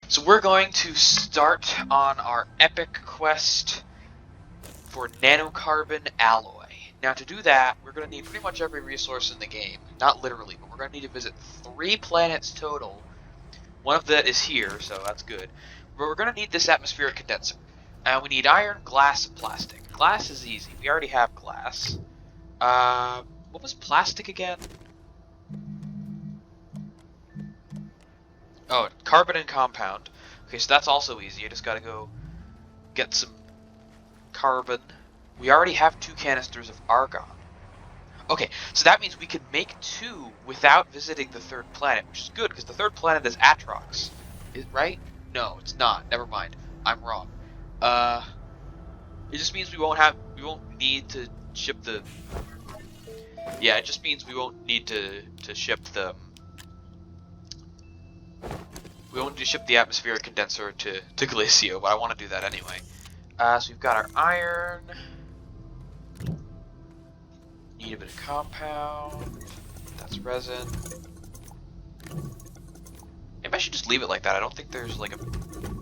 So we're going to start on our epic quest for nanocarbon alloy. Now to do that, we're going to need pretty much every resource in the game. Not literally, but we're going to need to visit 3 planets total. One of that is here, so that's good. But we're going to need this atmospheric condenser. And we need iron, glass, and plastic. Glass is easy. We already have glass. What was plastic again? Oh, carbon and compound. Okay, so that's also easy. I just gotta go get some carbon. We already have 2 canisters of argon. Okay, so that means we can make 2 without visiting the 3rd planet, which is good, because the 3rd planet is Atrox. Right? No, it's not. Never mind. I'm wrong. It just means we won't need to ship the... Yeah, it just means we won't need to ship the... We won't need to ship the atmospheric condenser to Glacio, but I want to do that anyway. So we've got our iron. Need a bit of compound. That's resin. Maybe I should just leave it like that. I don't think there's like a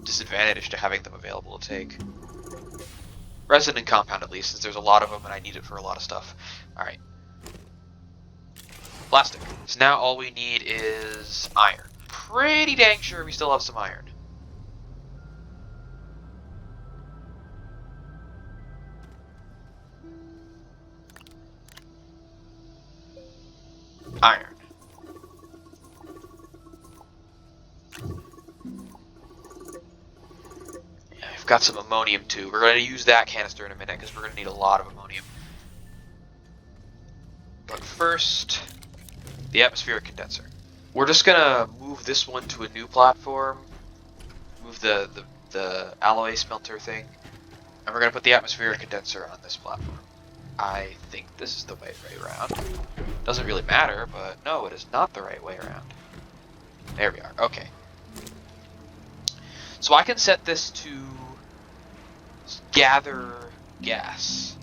disadvantage to having them available to take. Resin and compound at least, since there's a lot of them and I need it for a lot of stuff. Alright. Plastic. So now all we need is iron. Pretty dang sure we still have some iron. Iron. Yeah, we've got some ammonium too. We're going to use that canister in a minute because we're going to need a lot of ammonium. But first, the atmospheric condenser. We're just going to move this one to a new platform. Move the alloy smelter thing. And we're going to put the atmospheric condenser on this platform. I think this is the right way around. Doesn't really matter, but no, it is not the right way around. There we are. Okay. So I can set this to gather gas,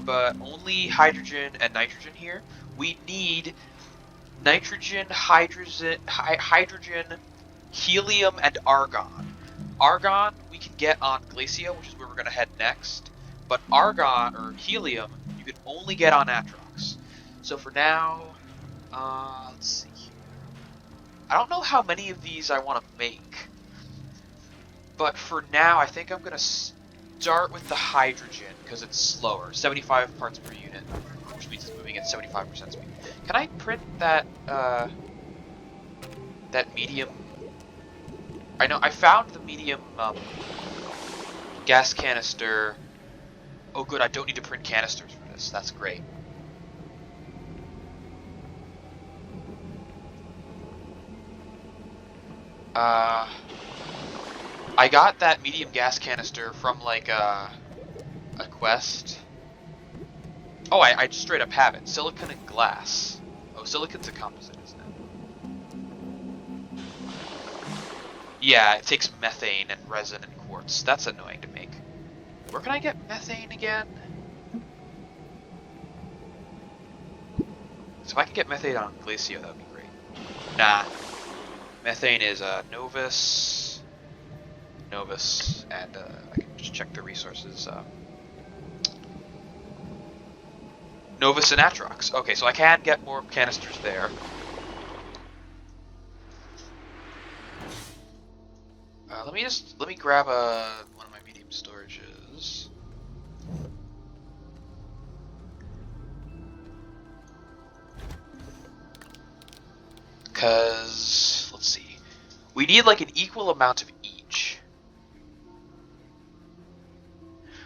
but only hydrogen and nitrogen here. We need nitrogen, hydrogen, helium, and argon. Argon we can get on Glacio, which is where we're going to head next. But argon, or helium, you can only get on Atrox. So for now, let's see here. I don't know how many of these I want to make. But for now, I think I'm going to start with the hydrogen, because it's slower. 75 parts per unit, which means it's moving at 75% speed. Can I print that, that medium... I know, I found the medium, gas canister... Oh good, I don't need to print canisters for this. That's great. I got that medium gas canister from like a quest. Oh, I just straight up have it. Silicon and glass. Oh, silicon's a composite, isn't it? Yeah, it takes methane and resin and quartz. That's annoying to make. Where can I get methane again? So if I can get methane on Glacio, that would be great. Nah. Methane is Novus, and I can just check the resources. Novus and Atrox. Okay, so I can get more canisters there. Let me grab one of my medium storages. Cause let's see, we need like an equal amount of each.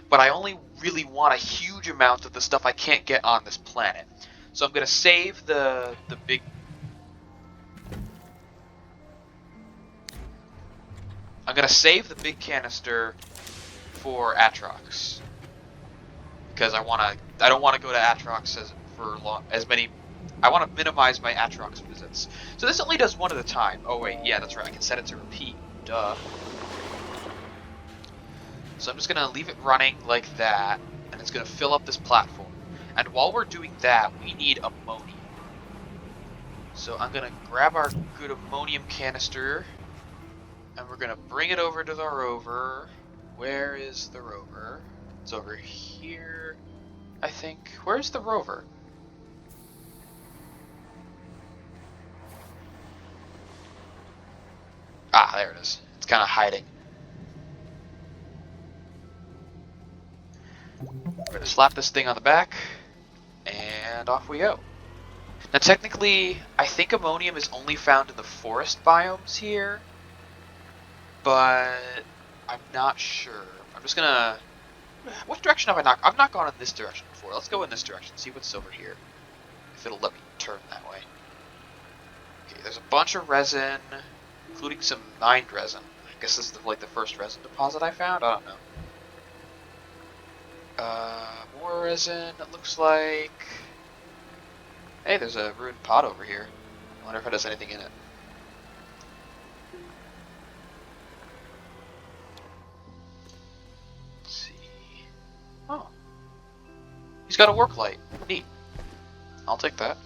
But I only really want a huge amount of the stuff I can't get on this planet. So I'm gonna save the big. I'm gonna save the big canister for Atrox because I don't want to go to Atrox as many. I want to minimize my Atrox visits. So this only does one at a time. Oh wait, yeah, that's right. I can set it to repeat. Duh. So I'm just gonna leave it running like that, and it's gonna fill up this platform. And while we're doing that, we need ammonium. So I'm gonna grab our good ammonium canister. And we're gonna bring it over to the rover. Where is the rover? It's over here, I think. Where's the rover? Ah, there it is. It's kind of hiding. We're gonna slap this thing on the back, and off we go. Now technically, I think ammonium is only found in the forest biomes here, but I'm not sure. I'm just gonna... What direction have I not... I've not gone in this direction before. Let's go in this direction, see what's over here. If it'll let me turn that way. Okay, there's a bunch of resin, including some mined resin. I guess this is like the first resin deposit I found? I don't know. More resin, it looks like... Hey, there's a ruined pot over here. I wonder if it has anything in it. Let's see... Oh. He's got a work light. Neat. I'll take that.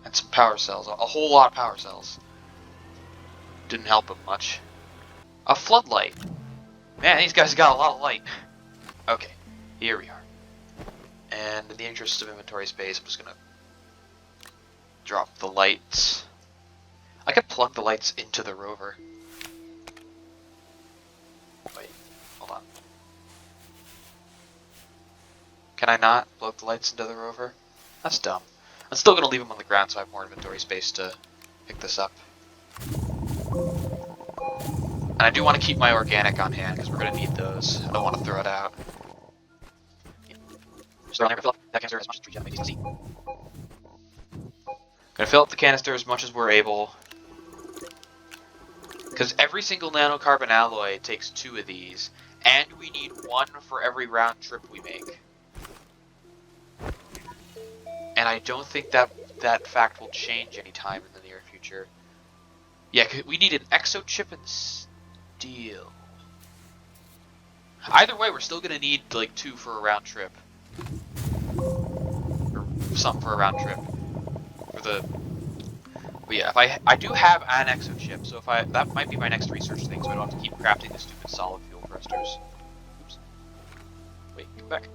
And some power cells. A whole lot of power cells. Didn't help him much. A floodlight. Man, these guys got a lot of light. Okay, here we are. And in the interest of inventory space, I'm just gonna drop the lights. I could plug the lights into the rover. Wait, hold on. Can I not plug the lights into the rover? That's dumb. I'm still gonna leave them on the ground so I have more inventory space to pick this up. And I do want to keep my organic on hand because we're gonna need those. I don't want to throw it out. Just around there, fill up that canister as much as we can make easy. Gonna fill up the canister as much as we're able. Because every single nanocarbon alloy takes 2 of these, and we need 1 for every round trip we make. And I don't think that fact will change anytime in the near future. Yeah, we need an exochip and steel. Either way, we're still gonna need like 2 for a round trip. Or something for a round trip. But yeah, if I do have an exochip, so that might be my next research thing, so I don't have to keep crafting the stupid solid fuel thrusters. Oops. Wait, come back.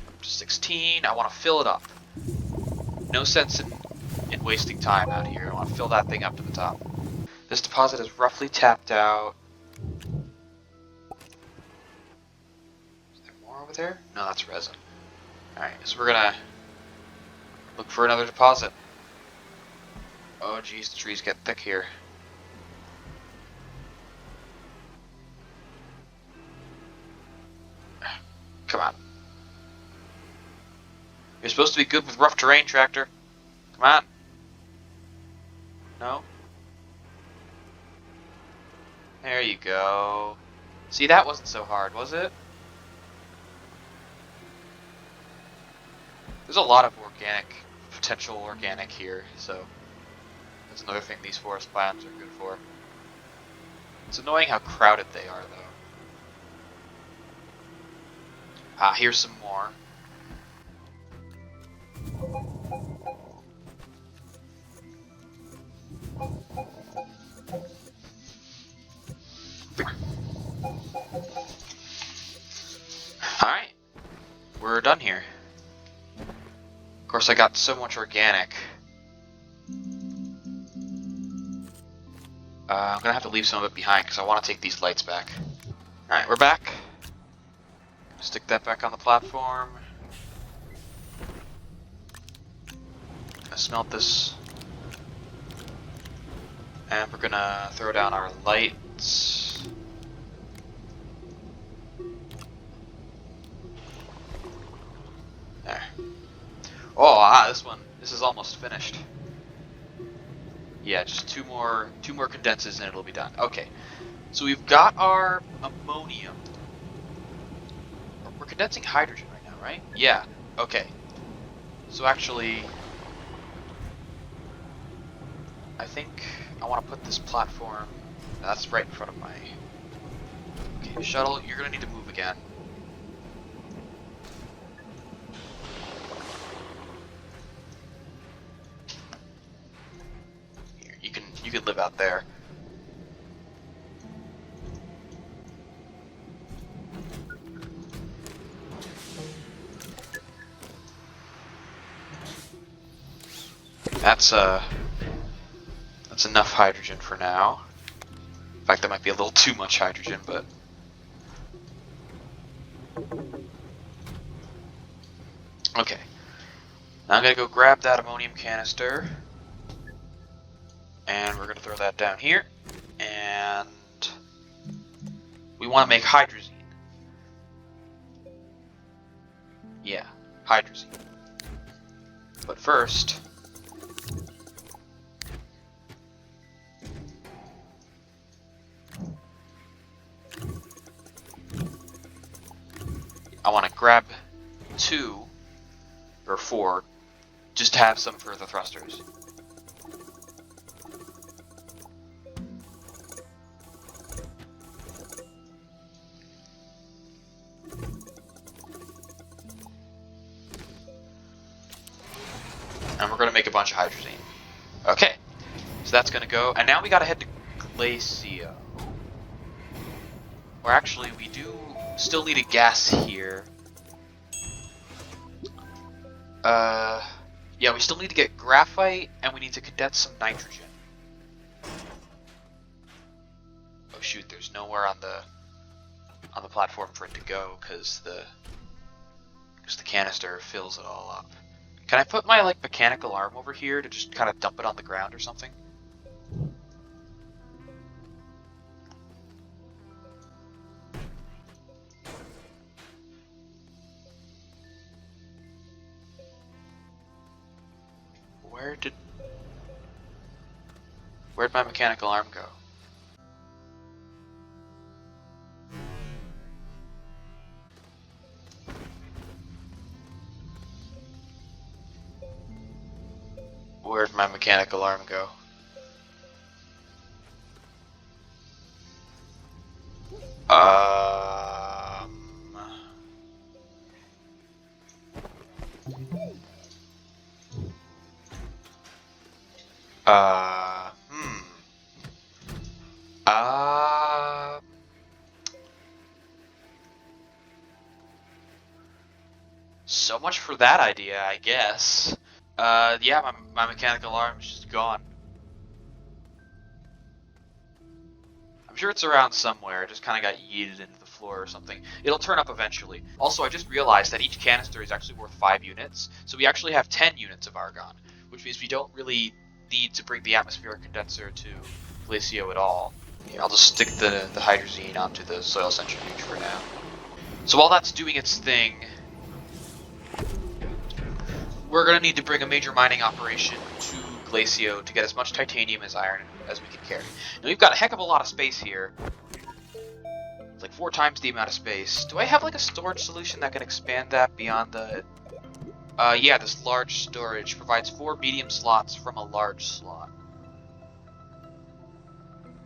Up to 16. I want to fill it up. No sense in wasting time out here. I want to fill that thing up to the top. This deposit is roughly tapped out. Over there? No, that's resin. Alright, so we're gonna look for another deposit. Oh geez, the trees get thick here. Come on. You're supposed to be good with rough terrain, tractor. Come on. No? There you go. See, that wasn't so hard, was it? There's a lot of potential organic here, so that's another thing these forest biomes are good for. It's annoying how crowded they are, though. Ah, here's some more. Alright, we're done here. Of course, I got so much organic. I'm gonna have to leave some of it behind because I want to take these lights back. Alright, we're back. Stick that back on the platform. Gonna smelt this. And we're gonna throw down our lights. There. Oh, this is almost finished. Yeah, just two more condenses and it'll be done. Okay, so we've got our ammonium. We're condensing hydrogen right now, right? Yeah, okay. So actually, I think I want to put this platform, that's right in front of my... Okay, shuttle, you're gonna need to move again. can live out there. That's enough hydrogen for now. In fact, that might be a little too much hydrogen, but okay. Now I'm gonna go grab that ammonium canister, and we're gonna throw that down here, and we want to make hydrazine. Yeah, hydrazine. But first, I want to grab 2 or 4 just to have some for the thrusters. And we're going to make a bunch of hydrazine. Okay, so that's going to go. And now we got to head to Glacio. Or actually, we do still need a gas here. Yeah, we still need to get graphite, and we need to condense some nitrogen. Oh shoot, there's nowhere on the platform for it to go because the canister fills it all up. Can I put my like mechanical arm over here to just kind of dump it on the ground or something? Where'd my mechanical arm go? Where'd my mechanical arm go? So much for that idea, I guess. Yeah, my mechanical arm's just gone. I'm sure it's around somewhere. It just kind of got yeeted into the floor or something. It'll turn up eventually. Also, I just realized that each canister is actually worth 5 units, so we actually have 10 units of argon, which means we don't really need to bring the atmospheric condenser to Glacio at all. Here, I'll just stick the hydrazine onto the soil centrifuge for now. So while that's doing its thing, we're going to need to bring a major mining operation to Glacio to get as much titanium as iron as we can carry. Now we've got a heck of a lot of space here. It's like 4 times the amount of space. Do I have like a storage solution that can expand that beyond the... yeah, this large storage provides 4 medium slots from a large slot.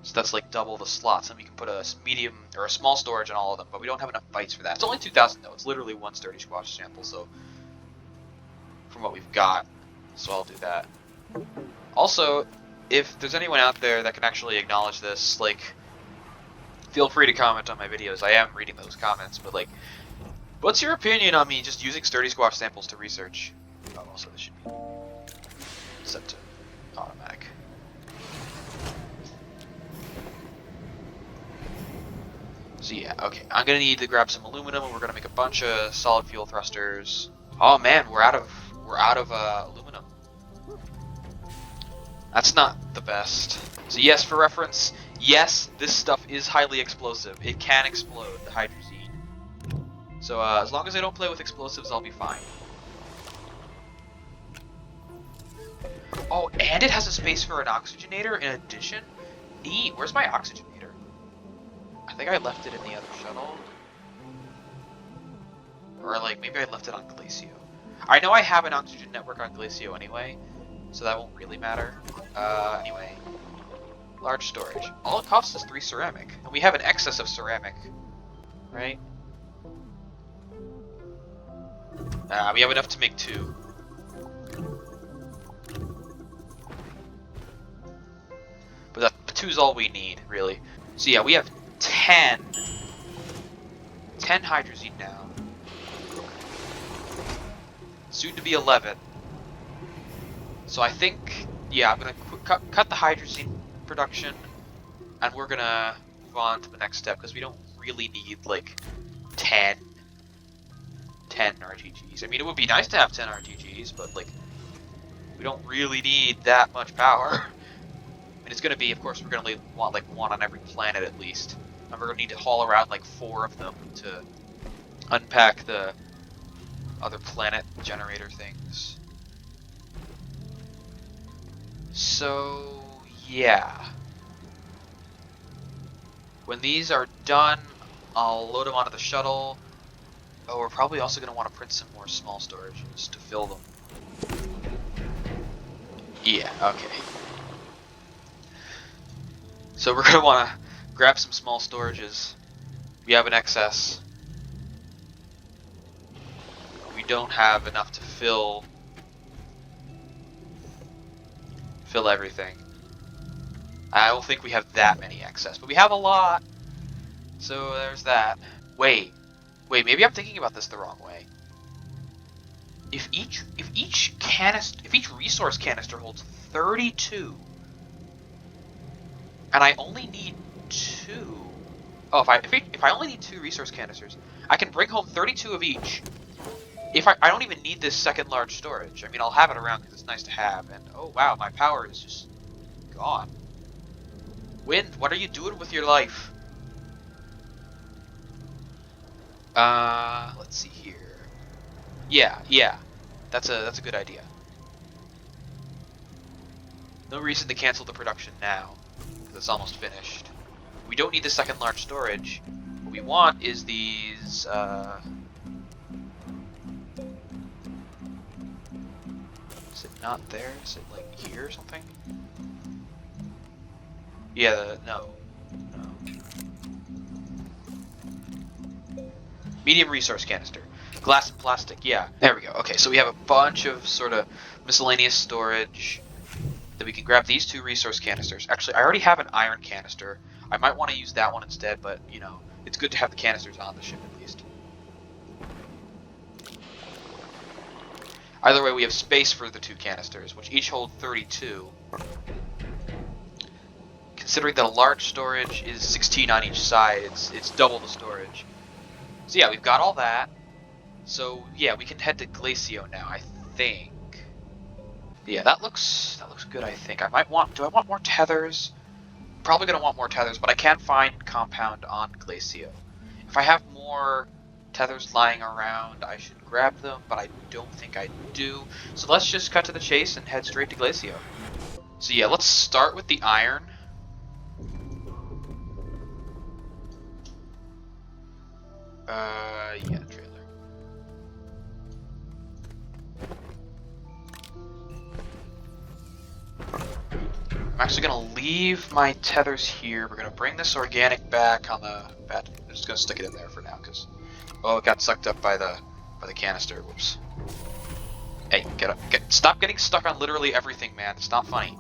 So that's like double the slots, and we can put a medium or a small storage on all of them, but we don't have enough bytes for that. It's only 2,000 though. It's literally 1 sturdy squash sample, so from what we've got, so I'll do that. Also, if there's anyone out there that can actually acknowledge this, like, feel free to comment on my videos. I am reading those comments, but like, what's your opinion on me just using sturdy squash samples to research? Oh, also this should be set to automatic. So yeah, okay, I'm gonna need to grab some aluminum, and we're gonna make a bunch of solid fuel thrusters. Oh man, we're out of aluminum. That's not the best. So yes, for reference, yes, this stuff is highly explosive. It can explode, the hydrazine. So as long as I don't play with explosives, I'll be fine. Oh, and it has a space for an oxygenator in addition? Neat, where's my oxygenator? I think I left it in the other shuttle. Or like, maybe I left it on Glacio. I know I have an oxygen network on Glacio anyway, so that won't really matter. Anyway. Large storage. All it costs is 3 ceramic. And we have an excess of ceramic. Right? We have enough to make 2. two's all we need, really. So yeah, we have 10 hydrazine now. Soon to be 11. So I think, yeah, I'm gonna cut the hydrazine production, and we're gonna move on to the next step, because we don't really need, like, 10 RTGs. I mean, it would be nice to have 10 RTGs, but, like, we don't really need that much power. And it's gonna be, of course, we're gonna want, like, one on every planet at least. And we're gonna need to haul around, like, 4 of them to unpack the other planet generator things. So, yeah. When these are done, I'll load them onto the shuttle. Oh, we're probably also going to want to print some more small storages to fill them. Yeah, okay. So we're going to want to grab some small storages. We have an excess. We don't have enough to fill everything. I don't think we have that many excess, but we have a lot. So there's that. Wait, maybe I'm thinking about this the wrong way. If each resource canister holds 32, and I only need 2. Oh, if I only need 2 resource canisters, I can bring home 32 of each. If I don't even need this second large storage. I mean, I'll have it around because it's nice to have. And oh wow, my power is just gone. Wind, what are you doing with your life? Let's see here. Yeah, that's a good idea. No reason to cancel the production now, because it's almost finished. We don't need the second large storage. What we want is these, is it not there? Is it like here or something? Yeah, no. Medium resource canister. Glass and plastic, yeah. There we go. Okay, so we have a bunch of sort of miscellaneous storage. Then we can grab these 2 resource canisters. Actually, I already have an iron canister. I might want to use that one instead, but, you know, it's good to have the canisters on the ship at least. Either way, we have space for the 2 canisters, which each hold 32. Considering that a large storage is 16 on each side, it's double the storage. So yeah, we've got all that. So yeah, we can head to Glacio now, I think. Yeah, that looks good, I think. Do I want more tethers? Probably gonna want more tethers, but I can find compound on Glacio. If I have more tethers lying around, I should grab them, but I don't think I do. So let's just cut to the chase and head straight to Glacio. So yeah, let's start with the iron. Yeah, trailer. I'm actually gonna leave my tethers here. We're gonna bring this organic back on the bed. I'm just gonna stick it in there for now, because it got sucked up by the canister. Whoops. Hey, get up! Stop getting stuck on literally everything, man. It's not funny.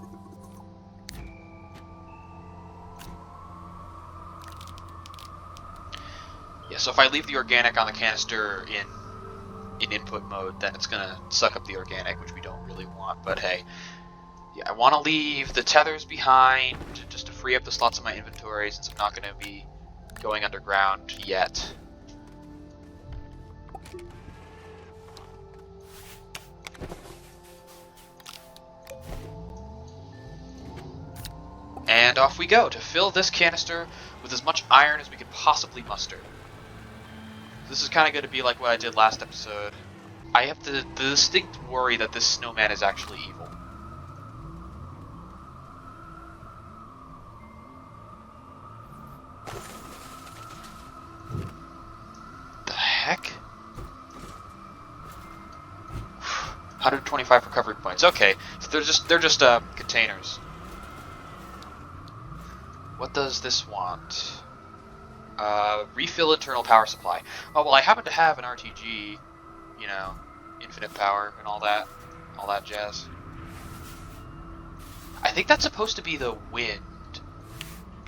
Yeah, so if I leave the organic on the canister in input mode, then it's gonna suck up the organic, which we don't really want. But hey. Yeah, I want to leave the tethers behind just to free up the slots in my inventory since I'm not going to be going underground yet. And off we go to fill this canister with as much iron as we can possibly muster. This is kind of going to be like what I did last episode. I have the distinct worry that this snowman is actually evil. Heck? 125 recovery points. Okay, so they're just containers. What does this want? Refill internal power supply. Oh well, I happen to have an RTG, you know, infinite power and all that jazz. I think that's supposed to be the wind.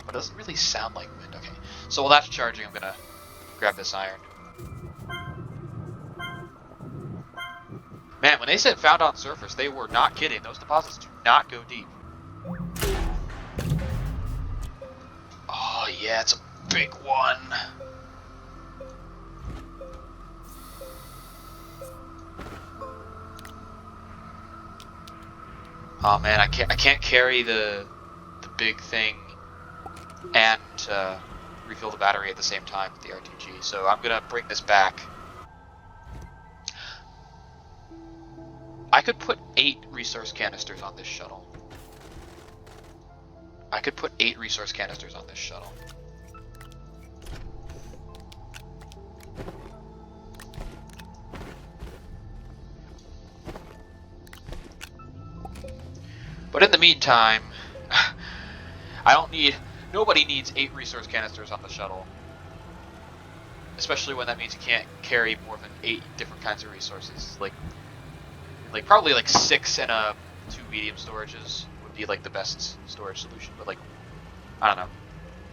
but it doesn't really sound like wind. Okay, so while that's charging, I'm gonna grab this iron. Man, when they said found on surface, they were not kidding. Those deposits do not go deep. Oh yeah, it's a big one. Oh man, I can't carry the big thing and refill the battery at the same time with the RTG. So I'm gonna bring this back. I could put 8 resource canisters on this shuttle. I could put 8 resource canisters on this shuttle. But in the meantime, I don't need... Nobody needs 8 resource canisters on the shuttle. Especially when that means you can't carry more than 8 different kinds of resources. Like probably like 6 and 2 medium storages would be like the best storage solution. But like, I don't know.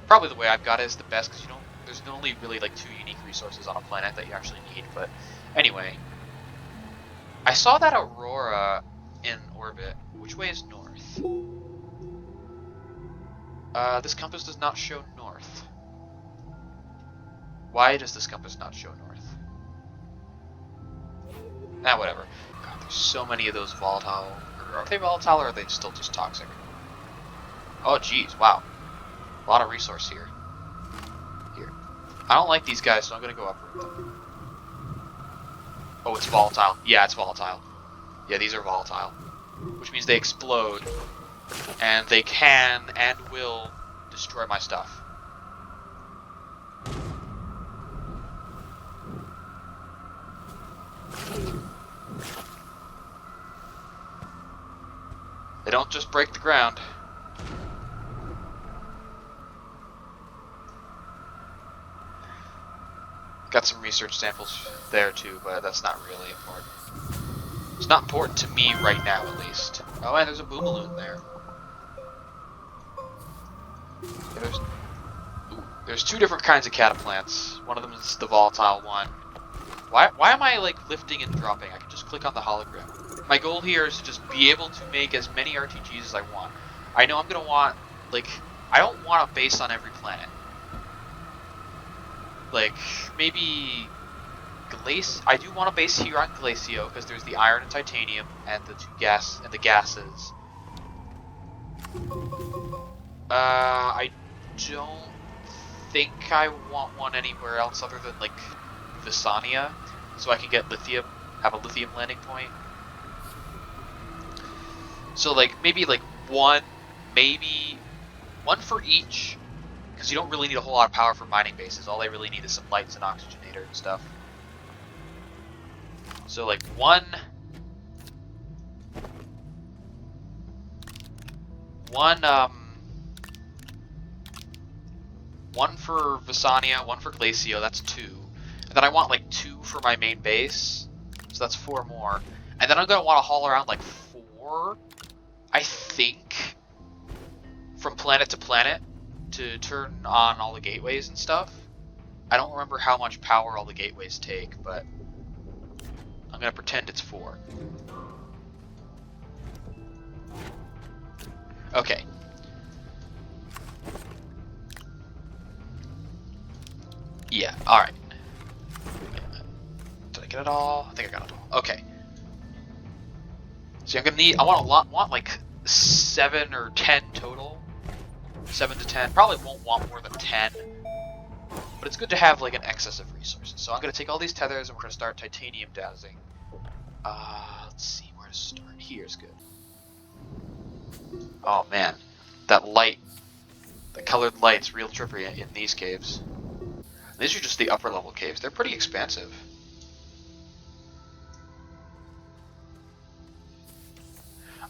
Probably the way I've got it is the best because you don't... There's only really like 2 unique resources on a planet that you actually need. But anyway, I saw that aurora in orbit. Which way is north? This compass does not show north. Why does this compass not show north? Nah, whatever. God, there's so many of those volatile. Are they volatile or are they still just toxic? Oh, geez, wow. A lot of resource here. Here. I don't like these guys, so I'm gonna go uproot them. Oh, it's volatile. Yeah, it's volatile. Yeah, these are volatile. Which means they explode. And they can and will destroy my stuff. They don't just break the ground. Got some research samples there too, but that's not really important. It's not important to me right now, at least. Oh, and there's a boomaloon there. There's 2 different kinds of cataplants. One of them is the volatile one. Why am I like lifting and dropping? I can just click on the hologram. My goal here is to just be able to make as many RTGs as I want. I know I'm gonna want, like, I don't want a base on every planet. Like, maybe I do want a base here on Glacio because there's the iron and titanium and the gases. I don't think I want one anywhere else other than like Visania, so I can get lithium, have a lithium landing point. So like maybe one for each, because you don't really need a whole lot of power for mining bases. All they really need is some lights and oxygenator and stuff. So like one for Visania, one for Glacio, that's 2. And then I want like 2 for my main base, so that's 4 more. And then I'm gonna want to haul around like 4, I think, from planet to planet to turn on all the gateways and stuff. I don't remember how much power all the gateways take, but I'm gonna pretend it's 4. Okay. Yeah, alright. Did I get it all? I think I got it all. Okay. So I'm gonna need, I want like 7 or 10 total. 7 to 10. Probably won't want more than 10. But it's good to have like an excess of resources. So I'm gonna take all these tethers and we're gonna start titanium dowsing. Let's see where to start. Here's good. Oh man, that light, the colored light's real trippy in these caves. These are just the upper level caves. They're pretty expansive.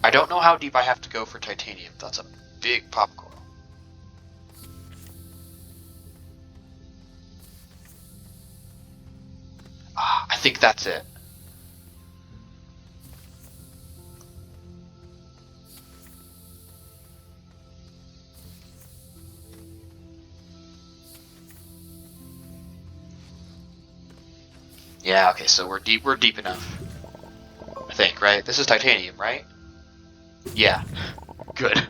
I don't know how deep I have to go for titanium. That's a big pop coral. I think that's it. Yeah, okay, so we're deep enough. I think, right? This is titanium, right? Yeah. Good.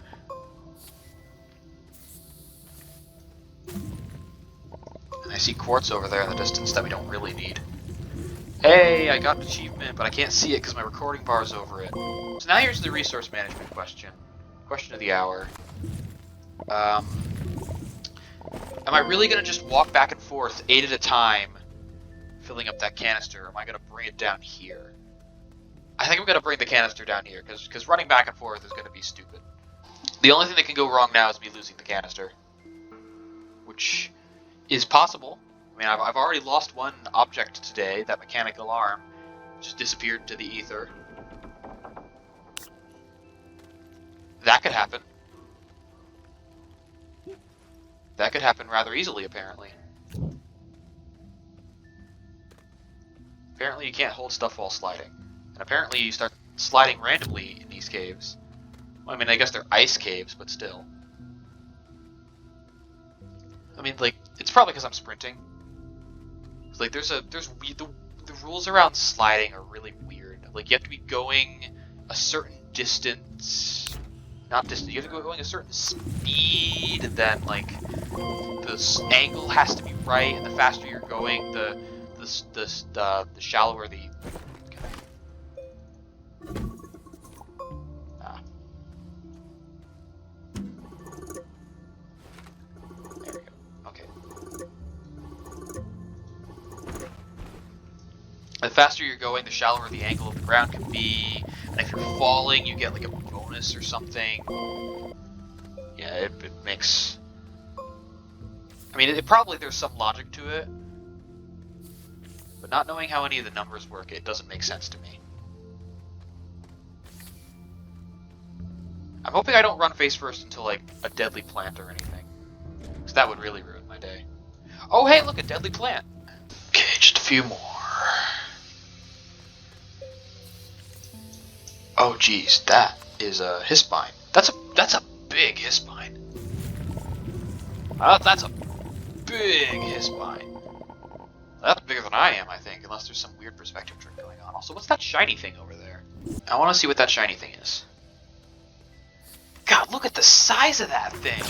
And I see quartz over there in the distance that we don't really need. Hey, I got an achievement, but I can't see it because my recording bar is over it. So now here's the resource management question. Question of the hour. Am I really going to just walk back and forth 8 at a time, filling up that canister, or am I going to bring it down here? I think I'm going to bring the canister down here, because running back and forth is going to be stupid. The only thing that can go wrong now is me losing the canister. Which is possible. I mean, I've already lost one object today, that mechanical arm. Just disappeared into the ether. That could happen. That could happen rather easily, apparently. Apparently you can't hold stuff while sliding. And apparently you start sliding randomly in these caves. Well, I mean, I guess they're ice caves, but still. I mean, like, it's probably because I'm sprinting. It's like, the rules around sliding are really weird. Like, you have to be going a certain distance. Not distance, you have to be going a certain speed, and then, like, the angle has to be right, and the faster you're going, the shallower the... Ah. There we go. Okay. The faster you're going, the shallower the angle of the ground can be, and if you're falling, you get, like, a bonus or something. Yeah, it makes... I mean, probably there's some logic to it, but not knowing how any of the numbers work, it doesn't make sense to me. I'm hoping I don't run face first into, like, a deadly plant or anything, because that would really ruin my day. Oh, hey, look, a deadly plant! Okay, just a few more. Oh, geez, that is a hispine. That's a big hispine. That's a big hispine. That's bigger than I am, I think, unless there's some weird perspective trick going on. Also, what's that shiny thing over there? I want to see what that shiny thing is. God, look at the size of that thing!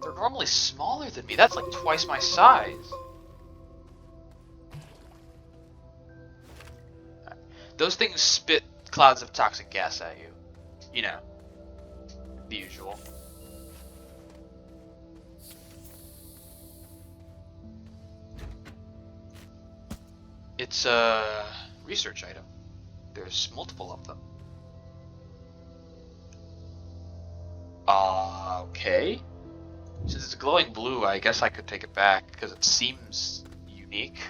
They're normally smaller than me. That's like twice my size. Those things spit clouds of toxic gas at you. You know, the usual. It's a research item. There's multiple of them. Okay. Since it's glowing blue, I guess I could take it back, because it seems unique.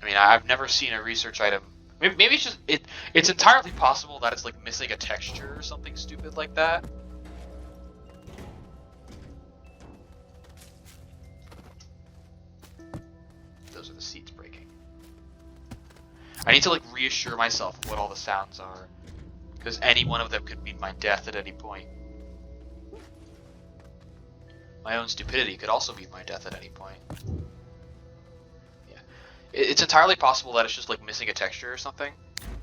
I mean, I've never seen a research item. Maybe it's just it's entirely possible that it's like missing a texture or something stupid like that. Those are the seats breaking. I need to like reassure myself of what all the sounds are, because any one of them could mean my death at any point. My own stupidity could also mean my death at any point. It's entirely possible that it's just like missing a texture or something.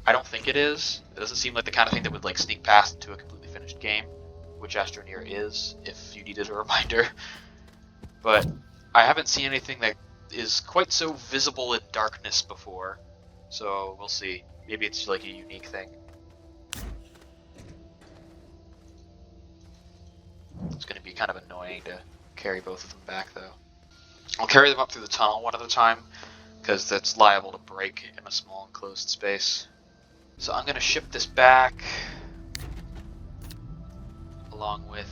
I don't think it is. It doesn't seem like the kind of thing that would like sneak past into a completely finished game, which Astroneer is, if you needed a reminder. But I haven't seen anything that is quite so visible in darkness before, so we'll see. Maybe it's like a unique thing. It's going to be kind of annoying to carry both of them back, though. I'll carry them up through the tunnel one at a time, because that's liable to break in a small enclosed space. So I'm going to ship this back, along with,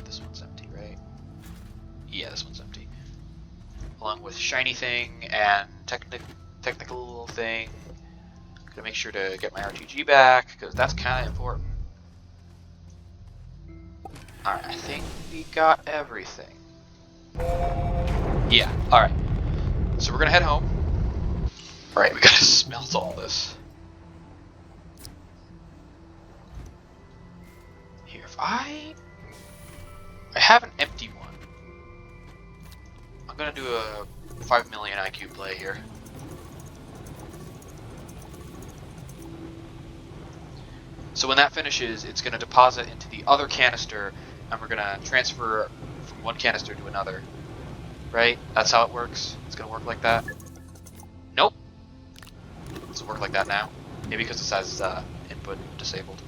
this one's empty, right? Yeah, this one's empty. Along with shiny thing and technical thing. Gonna make sure to get my RTG back, because that's kind of important. Alright, I think we got everything. Yeah, alright. So we're gonna head home. Alright, we gotta smelt all this. Here, if I have an empty one. gonna do a 5 million IQ play here. So when that finishes, it's gonna deposit into the other canister, and we're gonna transfer from one canister to another. Right? That's how it works. It's gonna work like that. Nope. It doesn't work like that now. Maybe because it says input disabled.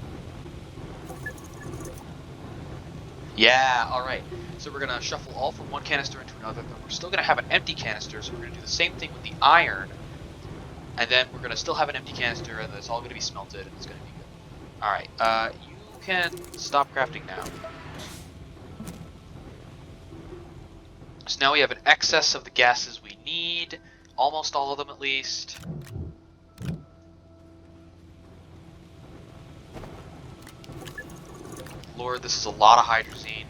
Yeah, alright. So we're going to shuffle all from one canister into another, but we're still going to have an empty canister, so we're going to do the same thing with the iron. And then we're going to still have an empty canister, and it's all going to be smelted, and it's going to be good. Alright, you can stop crafting now. So now we have an excess of the gases we need. Almost all of them, at least. Lord, this is a lot of hydrazine.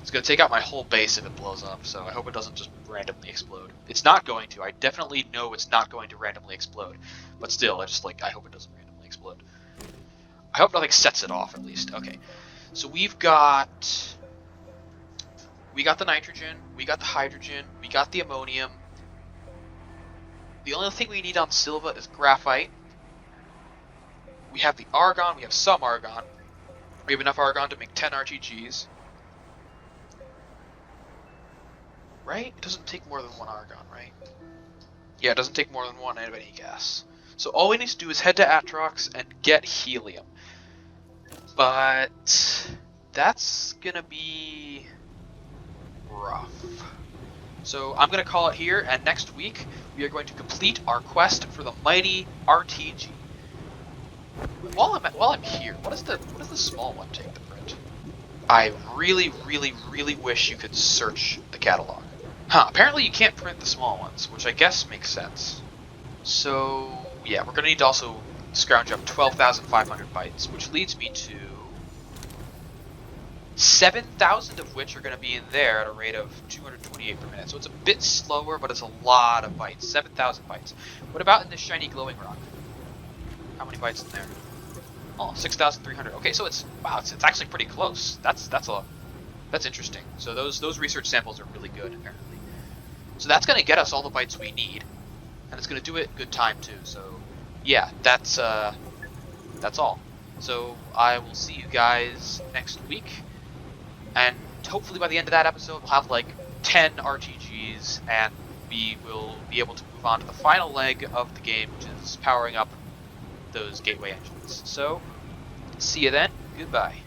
It's going to take out my whole base if it blows up, so I hope it doesn't just randomly explode. It's not going to. I definitely know it's not going to randomly explode. But still, I hope it doesn't randomly explode. I hope nothing sets it off, at least. Okay. So we've got... We got the nitrogen, we got the hydrogen, we got the ammonium. The only thing we need on Silva is graphite. We have the argon, we have some argon. We have enough argon to make 10 RTGs. Right? It doesn't take more than one argon, right? Yeah, it doesn't take more than one out of any gas. So all we need to do is head to Atrox and get helium. But that's gonna be rough. So I'm gonna call it here, and next week we are going to complete our quest for the mighty RTG. While I'm here, what does the small one take to print? I really, really, really wish you could search the catalog. Huh, apparently you can't print the small ones, which I guess makes sense. So, yeah, we're gonna need to also scrounge up 12,500 bytes, which leads me to 7,000 of which are gonna be in there at a rate of 228 per minute. So it's a bit slower, but it's a lot of bytes. 7,000 bytes. What about in this shiny glowing rock? How many bytes in there? Oh, 6,300. Okay, so it's actually pretty close. That's interesting. So those research samples are really good apparently. So that's gonna get us all the bytes we need, and it's gonna do it in good time too. So yeah, that's all. So I will see you guys next week, and hopefully by the end of that episode we'll have like 10 RTGs, and we will be able to move on to the final leg of the game, which is powering up those gateway engines. So, see you then. Goodbye.